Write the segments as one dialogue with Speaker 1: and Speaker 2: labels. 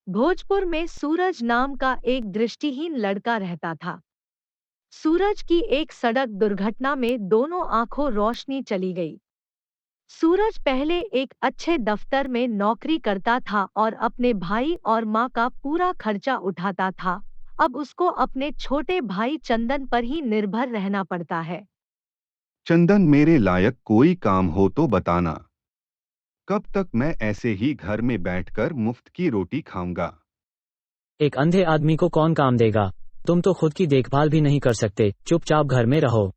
Speaker 1: भोजपुर में सूरज नाम का एक दृष्टिहीन लड़का रहता था। सूरज की एक सड़क दुर्घटना में दोनों आंखों रोशनी चली गई। सूरज पहले एक अच्छे दफ्तर में नौकरी करता था और अपने भाई और माँ का पूरा खर्चा उठाता था। अब उसको अपने छोटे भाई चंदन पर ही निर्भर रहना पड़ता है।
Speaker 2: चंदन, मेरे लायक कोई काम हो तो बताना। कब तक मैं ऐसे ही घर में बैठकर मुफ्त की रोटी खाऊंगा?
Speaker 3: एक अंधे आदमी को कौन काम देगा? तुम तो खुद की देखभाल भी नहीं कर सकते, चुपचाप घर में रहो।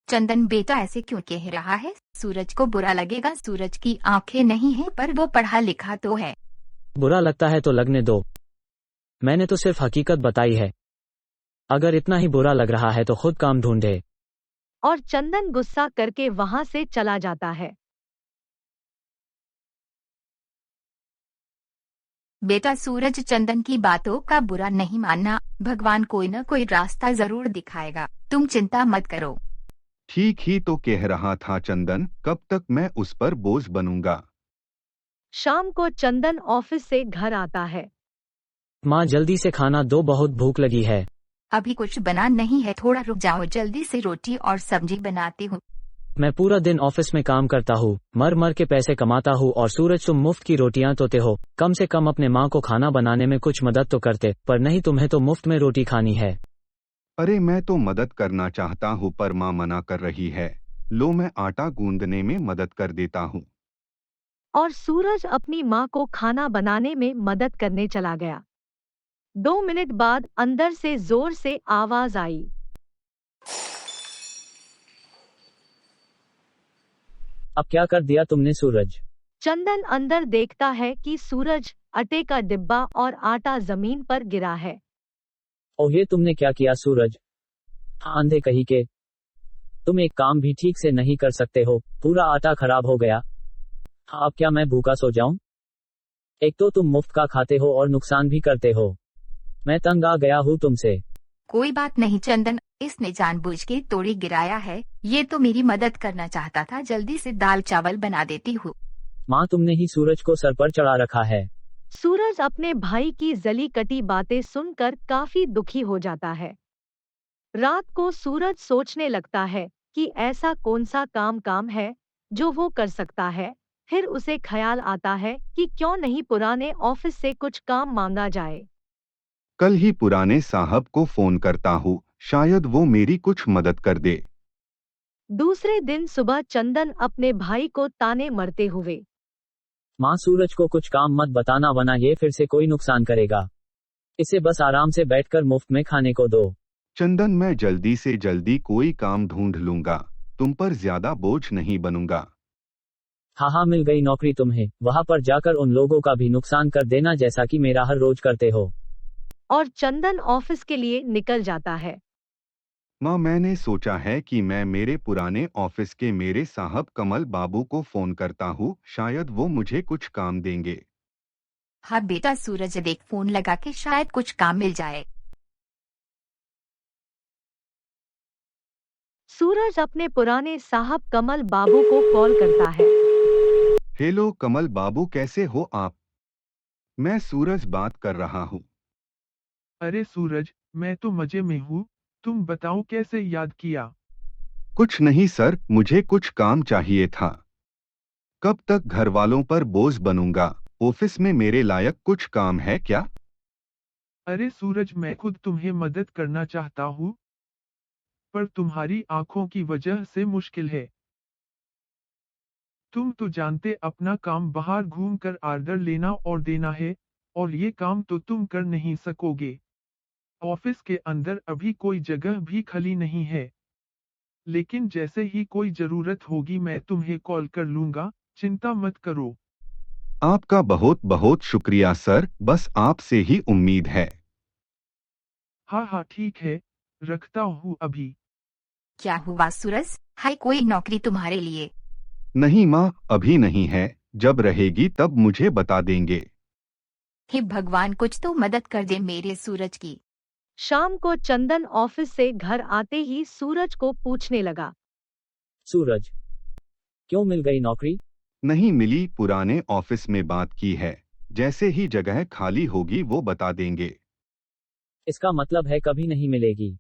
Speaker 4: चंदन बेटा ऐसे क्यों कह रहा है? सूरज को बुरा लगेगा। सूरज की आंखें नहीं है पर वो पढ़ा लिखा तो है।
Speaker 3: बुरा लगता है तो लगने दो, मैंने तो सिर्फ हकीकत बताई है। अगर इतना ही बुरा लग रहा है तो खुद काम ढूंढे।
Speaker 1: और चंदन गुस्सा करके वहां से चला जाता है।
Speaker 4: बेटा सूरज, चंदन की बातों का बुरा नहीं मानना। भगवान कोई न कोई रास्ता जरूर दिखाएगा, तुम चिंता मत करो।
Speaker 2: ठीक ही तो कह रहा था चंदन, कब तक मैं उस पर बोझ बनूंगा?
Speaker 1: शाम को चंदन ऑफिस से घर आता है।
Speaker 3: माँ जल्दी से खाना दो, बहुत भूख लगी है।
Speaker 4: अभी कुछ बना नहीं है, थोड़ा रुक जाओ, जल्दी से रोटी और सब्जी बनाती हूँ।
Speaker 3: मैं पूरा दिन ऑफिस में काम करता हूँ, मर मर के पैसे कमाता हूँ, और सूरज तुम मुफ्त की रोटियां तोते हो। कम से कम अपने माँ को खाना बनाने में कुछ मदद तो करते, पर नहीं, तुम्हें तो मुफ्त में रोटी खानी है।
Speaker 2: अरे मैं तो मदद करना चाहता हूँ पर माँ मना कर रही है। लो, मैं आटा गूंदने में मदद कर देता हूँ।
Speaker 1: और सूरज अपनी माँ को खाना बनाने में मदद करने चला गया। 2 मिनट बाद अंदर से जोर से आवाज आई।
Speaker 3: अब क्या कर दिया तुमने सूरज?
Speaker 1: चंदन अंदर देखता है कि सूरज आटे का डिब्बा और आटा जमीन पर गिरा है।
Speaker 3: ओह, ये तुमने क्या किया सूरज? आंधे कहीं के, तुम एक काम भी ठीक से नहीं कर सकते हो, पूरा आटा खराब हो गया। अब क्या मैं भूखा सो जाऊं? एक तो तुम मुफ्त का खाते हो और नुकसान भी करते हो। मैं तंग आ गया हूँ तुमसे।
Speaker 4: कोई बात नहीं चंदन, इसने जानबूझ के तोड़ी गिराया है, ये तो मेरी मदद करना चाहता था। जल्दी से दाल चावल बना देती हूँ।
Speaker 3: माँ, तुमने ही सूरज को सर पर चढ़ा रखा है।
Speaker 1: सूरज अपने भाई की जली कटी बातें सुनकर काफी दुखी हो जाता है। रात को सूरज सोचने लगता है कि ऐसा कौन सा काम है जो वो कर सकता है। फिर उसे ख्याल आता है कि क्यों नहीं पुराने ऑफिस से कुछ काम मांगा जाए।
Speaker 2: कल ही पुराने साहब को फोन करता हूँ, शायद वो मेरी कुछ मदद कर दे।
Speaker 1: दूसरे दिन सुबह चंदन अपने भाई को ताने मरते हुए।
Speaker 3: माँ, सूरज को कुछ काम मत बताना, वरना ये फिर से कोई नुकसान करेगा। इसे बस आराम से बैठकर मुफ्त में खाने को दो।
Speaker 2: चंदन, मैं जल्दी से जल्दी कोई काम ढूंढ लूंगा, तुम पर ज्यादा बोझ नहीं बनूंगा।
Speaker 3: हाँ हाँ, मिल गई नौकरी तुम्हें, वहाँ पर जाकर उन लोगों का भी नुकसान कर देना जैसा कि मेरा हर रोज करते हो।
Speaker 1: और चंदन ऑफिस के लिए निकल जाता है।
Speaker 2: माँ, मैंने सोचा है कि मैं मेरे पुराने ऑफिस के मेरे साहब कमल बाबू को फोन करता हूँ, शायद वो मुझे कुछ काम देंगे।
Speaker 4: हाँ बेटा सूरज, देख फोन लगा के शायद कुछ काम मिल जाए।
Speaker 1: सूरज अपने पुराने साहब कमल बाबू को कॉल करता है।
Speaker 2: हेलो कमल बाबू, कैसे हो आप? मैं सूरज बात कर रहा हूँ।
Speaker 5: अरे सूरज, मैं तो मजे में हूँ। तुम बताओ कैसे याद किया?
Speaker 2: कुछ नहीं सर, मुझे कुछ काम चाहिए था। कब तक घर वालों पर बोझ बनूंगा? ऑफिस में मेरे लायक कुछ काम है क्या?
Speaker 5: अरे सूरज, मैं खुद तुम्हें मदद करना चाहता हूँ, पर तुम्हारी आंखों की वजह से मुश्किल है। तुम तो जानते अपना काम बाहर घूमकर ऑर्डर लेना और देना है, और ये काम तो तुम कर नहीं सकोगे। ऑफिस के अंदर अभी कोई जगह भी खाली नहीं है, लेकिन जैसे ही कोई जरूरत होगी मैं तुम्हें कॉल कर लूंगा, चिंता मत करो।
Speaker 2: आपका बहुत बहुत शुक्रिया सर, बस आपसे ही उम्मीद है।
Speaker 5: हाँ हाँ ठीक है, रखता हूँ अभी।
Speaker 4: क्या हुआ सूरज, है कोई नौकरी तुम्हारे लिए?
Speaker 2: नहीं माँ, अभी नहीं है, जब रहेगी तब मुझे बता देंगे।
Speaker 4: हे भगवान, कुछ तो मदद कर दे मेरे सूरज की।
Speaker 1: शाम को चंदन ऑफिस से घर आते ही सूरज को पूछने लगा।
Speaker 3: सूरज, क्यों मिल गई नौकरी?
Speaker 2: नहीं मिली, पुराने ऑफिस में बात की है, जैसे ही जगह खाली होगी वो बता देंगे।
Speaker 3: इसका मतलब है कभी नहीं मिलेगी।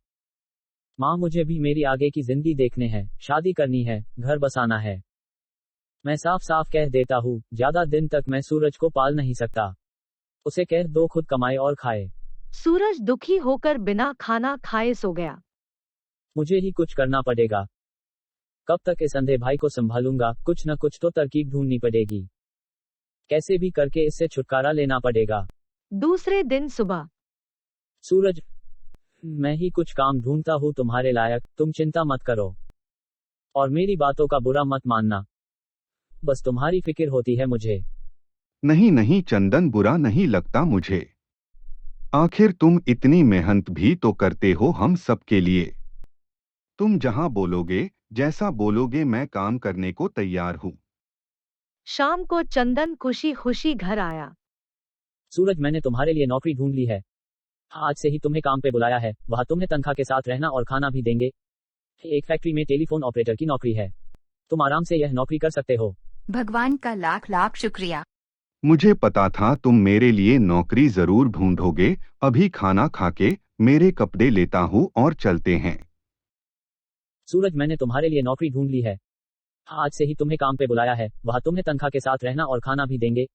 Speaker 3: माँ, मुझे भी मेरी आगे की जिंदगी देखने है, शादी करनी है, घर बसाना है। मैं साफ साफ कह देता हूँ, ज्यादा दिन तक मैं सूरज को पाल नहीं सकता। उसे कह दो खुद कमाए और खाए।
Speaker 1: सूरज दुखी होकर बिना खाना खाए सो गया।
Speaker 3: मुझे ही कुछ करना पड़ेगा। कब तक इस अंधे भाई को संभालूंगा? कुछ न कुछ तो तरकीब ढूंढनी पड़ेगी। कैसे भी करके इससे छुटकारा लेना पड़ेगा।
Speaker 1: दूसरे दिन सुबह
Speaker 3: सूरज, मैं ही कुछ काम ढूंढता हूँ तुम्हारे लायक, तुम चिंता मत करो। और मेरी बातों का बुरा मत मानना, बस तुम्हारी फिक्र होती है मुझे।
Speaker 2: नहीं नहीं चंदन, बुरा नहीं लगता मुझे। आखिर तुम इतनी मेहनत भी तो करते हो हम सब के लिए। तुम जहां बोलोगे, जैसा बोलोगे, मैं काम करने को तैयार हूँ।
Speaker 1: शाम को चंदन खुशी खुशी घर आया।
Speaker 3: सूरज, मैंने तुम्हारे लिए नौकरी ढूंढ ली है। आज से ही तुम्हें काम पे बुलाया है। वहाँ तुम्हें तनख्वाह के साथ रहना और खाना भी देंगे। एक फैक्ट्री में टेलीफोन ऑपरेटर की नौकरी है। तुम आराम से यह नौकरी कर सकते हो।
Speaker 4: भगवान का लाख लाख शुक्रिया।
Speaker 2: मुझे पता था तुम मेरे लिए नौकरी जरूर ढूंढोगे। अभी खाना खाके मेरे कपड़े लेता हूँ और चलते हैं।
Speaker 3: सूरज, मैंने तुम्हारे लिए नौकरी ढूंढ ली है। आज से ही तुम्हें काम पे बुलाया है। वहाँ तुम्हें तनख्वाह के साथ रहना और खाना भी देंगे।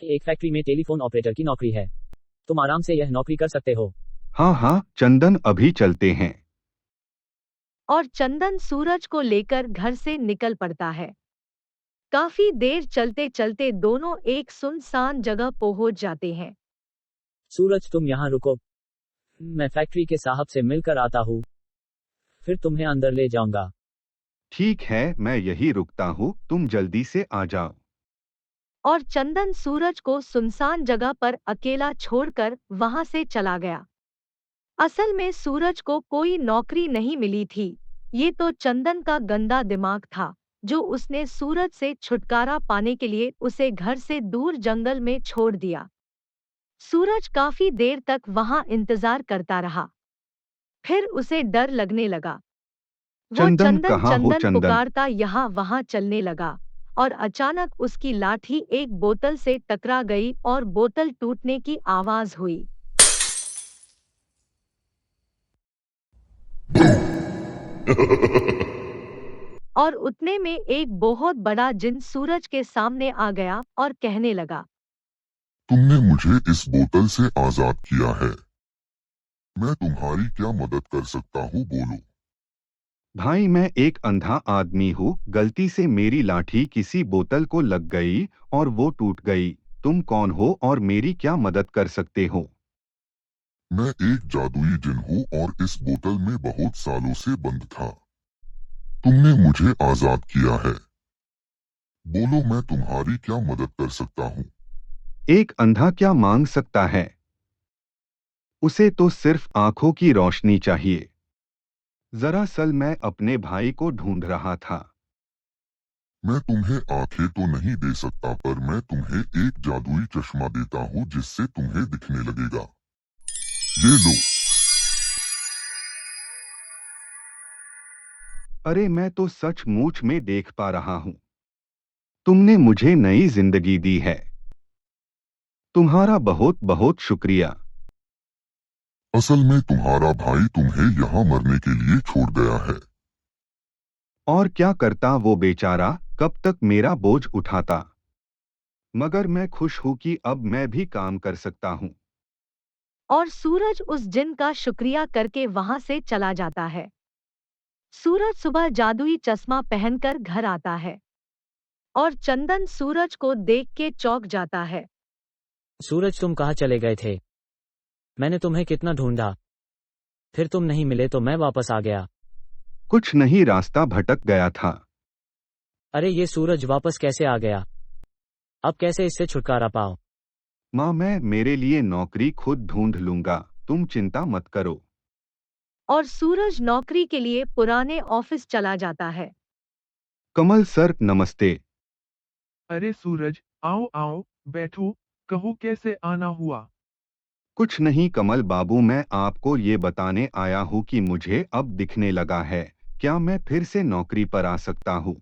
Speaker 3: एक फैक्ट्री में टेलीफोन ऑपरेटर की नौकरी है। तुम आराम से यह नौकरी कर सकते हो।
Speaker 2: हाँ हाँ चंदन, अभी चलते हैं।
Speaker 1: और चंदन सूरज को लेकर घर से निकल पड़ता है। काफी देर चलते चलते दोनों एक सुनसान जगह पहुंच जाते हैं।
Speaker 3: सूरज, तुम यहाँ रुको, मैं फैक्ट्री के साहब से मिलकर आता हूँ, फिर तुम्हें अंदर ले जाऊंगा।
Speaker 2: ठीक है, मैं यही रुकता हूँ, तुम जल्दी से आ जाओ।
Speaker 1: और चंदन सूरज को सुनसान जगह पर अकेला छोड़कर वहां से चला गया। असल में सूरज को कोई नौकरी नहीं मिली थी। ये तो चंदन का गंदा दिमाग था, जो उसने सूरज से छुटकारा पाने के लिए उसे घर से दूर जंगल में छोड़ दिया। सूरज काफी देर तक वहां इंतजार करता रहा। फिर उसे डर लगने लगा। वो
Speaker 2: चंदन,
Speaker 1: चंदन
Speaker 2: कहाँ हो
Speaker 1: चंदन
Speaker 2: चंदन?
Speaker 1: पुकारता यहाँ वहां चलने लगा और अचानक उसकी लाठी एक बोतल से टकरा गई और बोतल टूटने की आवाज हुई। और उतने में एक बहुत बड़ा जिन सूरज के सामने आ गया और कहने लगा,
Speaker 6: तुमने मुझे इस बोतल से आजाद किया है। मैं तुम्हारी क्या मदद कर सकता हूँ, बोलो।
Speaker 2: भाई, मैं एक अंधा आदमी हूँ, गलती से मेरी लाठी किसी बोतल को लग गई और वो टूट गई। तुम कौन हो और मेरी क्या मदद कर सकते हो?
Speaker 6: मैं एक जादुई जिन हूँ और इस बोतल में बहुत सालों से बंद था। तुमने मुझे आजाद किया है। बोलो, मैं तुम्हारी क्या मदद कर सकता हूँ।
Speaker 2: एक अंधा क्या मांग सकता है? उसे तो सिर्फ आंखों की रोशनी चाहिए। दरअसल मैं अपने भाई को ढूंढ रहा था।
Speaker 6: मैं तुम्हें आंखें तो नहीं दे सकता, पर मैं तुम्हें एक जादुई चश्मा देता हूँ जिससे तुम्हें दिखने लगेगा। ये लो।
Speaker 2: अरे, मैं तो सचमुच में देख पा रहा हूँ। तुमने मुझे नई जिंदगी दी है। तुम्हारा बहुत बहुत शुक्रिया।
Speaker 6: असल में तुम्हारा भाई तुम्हें यहाँ मरने के लिए छोड़ गया है।
Speaker 2: और क्या करता वो बेचारा, कब तक मेरा बोझ उठाता। मगर मैं खुश हूँ कि अब मैं भी काम कर सकता हूँ।
Speaker 1: और सूरज उस जिन का शुक्रिया करके वहां से चला जाता है। सूरज सुबह जादुई चश्मा पहनकर घर आता है और चंदन सूरज को देख के चौंक जाता है।
Speaker 3: सूरज, तुम कहाँ चले गए थे? मैंने तुम्हें कितना ढूंढा, फिर तुम नहीं मिले तो मैं वापस आ गया।
Speaker 2: कुछ नहीं, रास्ता भटक गया था।
Speaker 3: अरे, ये सूरज वापस कैसे आ गया? अब कैसे इससे छुटकारा पाओ?
Speaker 2: माँ, मैं मेरे लिए नौकरी खुद ढूंढ लूंगा, तुम चिंता मत करो।
Speaker 1: और सूरज नौकरी के लिए पुराने ऑफिस चला जाता है।
Speaker 2: कमल सर, नमस्ते।
Speaker 5: अरे सूरज, आओ आओ, बैठो, कहो कैसे आना हुआ।
Speaker 2: कुछ नहीं कमल बाबू, मैं आपको ये बताने आया हूँ कि मुझे अब दिखने लगा है। क्या मैं फिर से नौकरी पर आ सकता हूँ?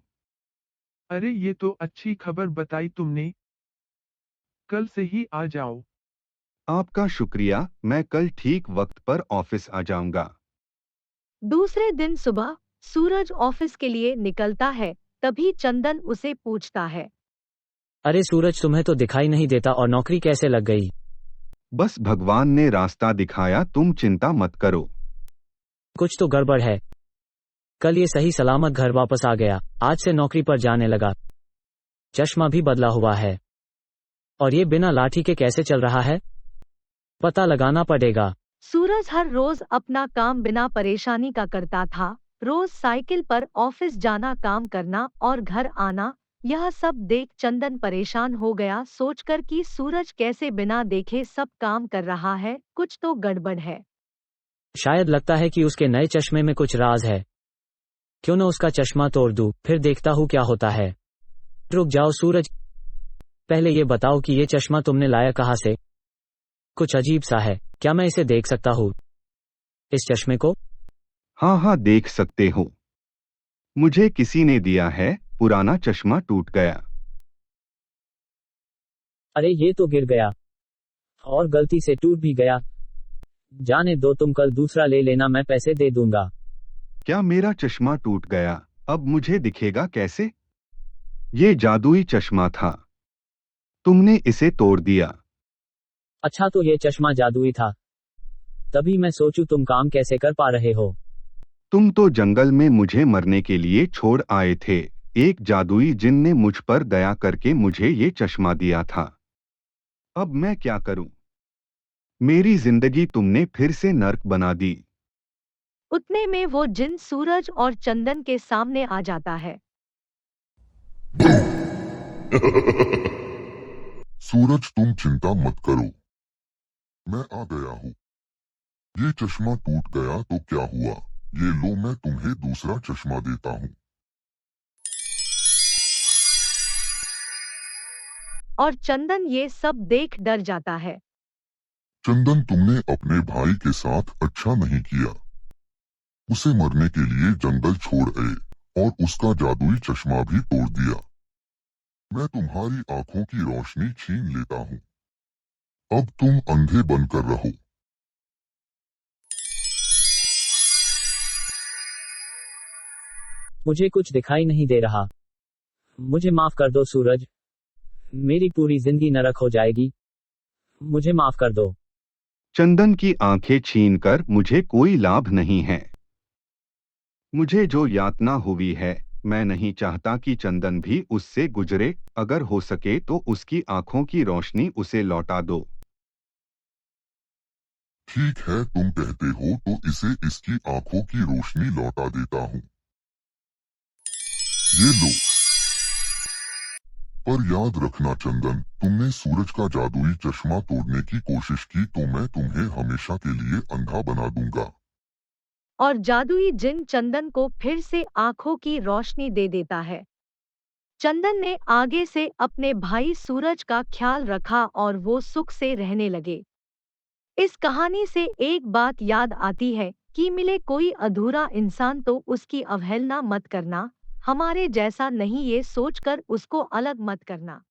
Speaker 5: अरे ये तो अच्छी खबर बताई तुमने। कल से ही आ जाओ।
Speaker 2: आपका शुक्रिया, मैं कल ठीक वक्त पर ऑफिस आ जाऊंगा।
Speaker 1: दूसरे दिन सुबह सूरज ऑफिस के लिए निकलता है, तभी चंदन उसे पूछता है।
Speaker 3: अरे सूरज, तुम्हें तो दिखाई नहीं देता और नौकरी कैसे लग गई?
Speaker 2: बस भगवान ने रास्ता दिखाया, तुम चिंता मत करो।
Speaker 3: कुछ तो गड़बड़ है। कल ये सही सलामत घर वापस आ गया, आज से नौकरी पर जाने लगा। चश्मा भी बदला हुआ है। और ये बिना लाठी के कैसे चल रहा है? पता लगाना पड़ेगा।
Speaker 1: सूरज हर रोज अपना काम बिना परेशानी का करता था। रोज साइकिल पर ऑफिस जाना, काम करना और घर आना। यह सब देख चंदन परेशान हो गया, सोचकर कि सूरज कैसे बिना देखे सब काम कर रहा है, कुछ तो गड़बड़ है।
Speaker 3: शायद लगता है कि उसके नए चश्मे में कुछ राज है। क्यों न उसका चश्मा तोड़ दूं, फिर देखता हूँ क्या होता है। रुक जाओ सूरज, पहले ये बताओ कि ये चश्मा तुमने लाया कहाँ से? कुछ अजीब सा है, क्या मैं इसे देख सकता हूँ? इस चश्मे को?
Speaker 2: हाँ हाँ, देख सकते हो। मुझे किसी ने दिया है, पुराना चश्मा टूट गया।
Speaker 3: अरे ये तो गिर गया और गलती से टूट भी गया। जाने दो, तुम कल दूसरा ले लेना, मैं पैसे दे दूंगा।
Speaker 2: क्या मेरा चश्मा टूट गया? अब मुझे दिखेगा कैसे? ये जादुई चश्मा था, तुमने इसे तोड़ दिया।
Speaker 3: अच्छा, तो ये चश्मा जादुई था? तभी मैं सोचूं तुम काम कैसे कर पा रहे हो।
Speaker 2: तुम तो जंगल में मुझे मरने के लिए छोड़ आए थे। एक जादुई जिन ने मुझ पर दया करके मुझे ये चश्मा दिया था। अब मैं क्या करूं? मेरी जिंदगी तुमने फिर से नर्क बना दी।
Speaker 1: उतने में वो जिन सूरज और चंदन के सामने आ जाता है।
Speaker 6: सूरज, तुम चिंता मत करो, मैं आ गया हूँ। ये चश्मा टूट गया तो क्या हुआ, ये लो, मैं तुम्हें दूसरा चश्मा देता हूँ।
Speaker 1: और चंदन ये सब देख डर जाता है।
Speaker 6: चंदन, तुमने अपने भाई के साथ अच्छा नहीं किया। उसे मरने के लिए जंगल छोड़ आए और उसका जादुई चश्मा भी तोड़ दिया। मैं तुम्हारी आंखों की रोशनी छीन लेता हूँ। अब तुम अंधे बनकर रहो।
Speaker 3: मुझे कुछ दिखाई नहीं दे रहा। मुझे माफ कर दो सूरज, मेरी पूरी जिंदगी नरक हो जाएगी। मुझे माफ कर दो।
Speaker 2: चंदन की आंखें छीनकर मुझे कोई लाभ नहीं है। मुझे जो यातना हुई है, मैं नहीं चाहता कि चंदन भी उससे गुजरे। अगर हो सके तो उसकी आंखों की रोशनी उसे लौटा दो।
Speaker 6: ठीक है, तुम कहते हो तो इसे इसकी आंखों की रोशनी लौटा देता हूँ। ये लो। पर याद रखना चंदन, तुमने सूरज का जादुई चश्मा तोड़ने की कोशिश की तो मैं तुम्हें हमेशा के लिए अंधा बना दूंगा।
Speaker 1: और जादुई जिन चंदन को फिर से आंखों की रोशनी दे देता है। चंदन ने आगे से अपने भाई सूरज का ख्याल रखा और वो सुख से रहने लगे। इस कहानी से एक बात याद आती है कि मिले कोई अधूरा इंसान तो उसकी अवहेलना मत करना, हमारे जैसा नहीं ये सोचकर उसको अलग मत करना।